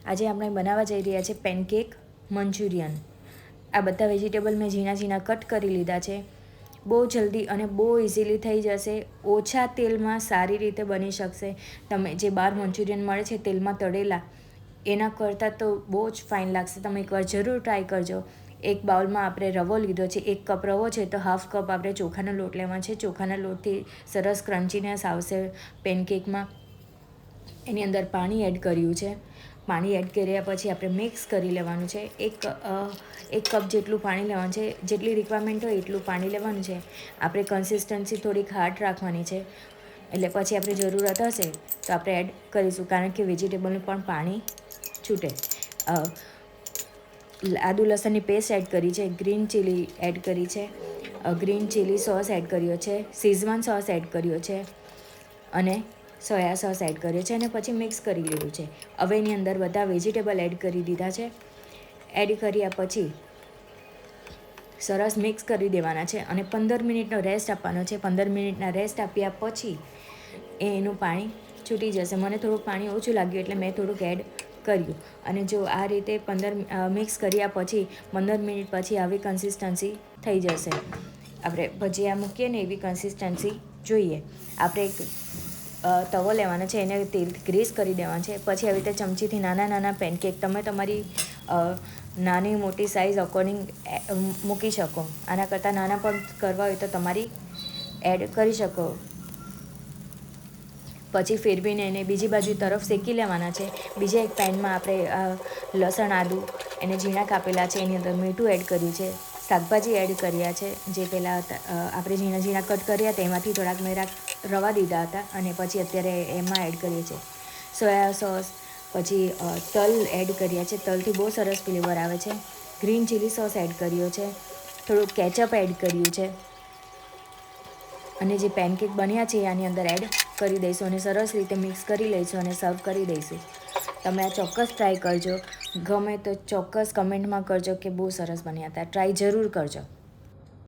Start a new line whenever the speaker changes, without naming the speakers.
આજે આપણે બનાવવા જઈ રહ્યા છે પેનકેક મંચુરિયન। આ બધા વેજીટેબલ મેં ઝીણા ઝીણા કટ કરી લીધા છે। બહુ જલ્દી અને બહુ ઇઝીલી થઈ જશે, ઓછા તેલમાં સારી રીતે બની શકશે। તમે જે બહાર મંચુરિયન મળે છે તેલમાં તળેલા, એના કરતાં તો બહુ જ ફાઇન લાગશે। તમે એકવાર જરૂર ટ્રાય કરજો। એક બાઉલમાં આપણે રવો લીધો છે, 1 કપ રવો છે તો હાફ કપ આપણે ચોખાનો લોટ લેવાનો છે। ચોખાના લોટથી સરસ ક્રન્ચીનેસ આવશે પેનકેકમાં। એની અંદર પાણી એડ કર્યું છે। પાણી એડ કર્યા પછી આપણે મિક્સ કરી લેવાનું છે। એક કપ જેટલું પાણી લેવાનું છે, જેટલી રિક્વાયરમેન્ટ હોય એટલું પાણી લેવાનું છે। આપણે કન્સિસ્ટન્સી થોડીક હાર્ડ રાખવાની છે, એટલે પછી આપણે જરૂરત હશે તો આપણે એડ કરીશું, કારણ કે વેજીટેબલનું પણ પાણી છૂટે। આદુ લસણની પેસ્ટ એડ કરી છે, ગ્રીન ચીલી એડ કરી છે, ગ્રીન ચીલી સોસ એડ કર્યો છે, શીઝવાન સોસ એડ કર્યો છે અને સોયા સોસ એડ કર્યો છે અને પછી મિક્સ કરી લીધું છે। હવે એની અંદર બધા વેજીટેબલ એડ કરી દીધા છે। એડ કર્યા પછી સરસ મિક્સ કરી દેવાના છે અને 15 મિનિટનો રેસ્ટ આપવાનો છે। 15 મિનિટના રેસ્ટ આપ્યા પછી એનું પાણી છૂટી જશે। મને થોડુંક પાણી ઓછું લાગ્યું એટલે મેં થોડુંક એડ કર્યું। અને જો આ રીતે મિક્સ કર્યા પછી 15 મિનિટ પછી આવી કન્સિસ્ટન્સી થઈ જશે। આપણે ભજીયા મૂકીએ ને એવી કન્સિસ્ટન્સી જોઈએ। આપણે એક તવો લેવાનો છે, એને તેલથી ગ્રીસ કરી દેવાનો છે। પછી આવી રીતે ચમચીથી નાના નાના પેનકેક તમે તમારી નાની મોટી સાઇઝ અકોર્ડિંગ મૂકી શકો। આના કરતાં નાના પણ કરવા હોય તો તમારી એડ કરી શકો। પછી ફેરવીને એને બીજી બાજુ તરફ શેકી લેવાના છે। બીજા એક પેનમાં આપણે લસણ આદું એને ઝીણા કાપેલા છે, એની અંદર મીઠું એડ કર્યું છે, શાકભાજી એડ કર્યા છે, જે પહેલાં આપણે ઝીણા ઝીણા કટ કર્યા તેમાંથી થોડાક મેં રવા દીધા હતા અને પછી અત્યારે એમાં એડ કરીએ છીએ સોયા સોસ। પછી તલ એડ કર્યા છે, તલથી બહુ સરસ ફ્લેવર આવે છે। ગ્રીન ચીલી સોસ એડ કર્યો છે, થોડુંક કેચઅપ એડ કર્યું છે અને જે પેનકેક બન્યા છે આની અંદર એડ કરી દઈશું અને સરસ રીતે મિક્સ કરી લઈશું અને સર્વ કરી દઈશું। તમે આ ચોક્કસ ટ્રાય કરજો, ગમે તો ચોક્કસ કમેન્ટમાં કરજો કે બહુ સરસ બન્યા હતા। ટ્રાય જરૂર કરજો।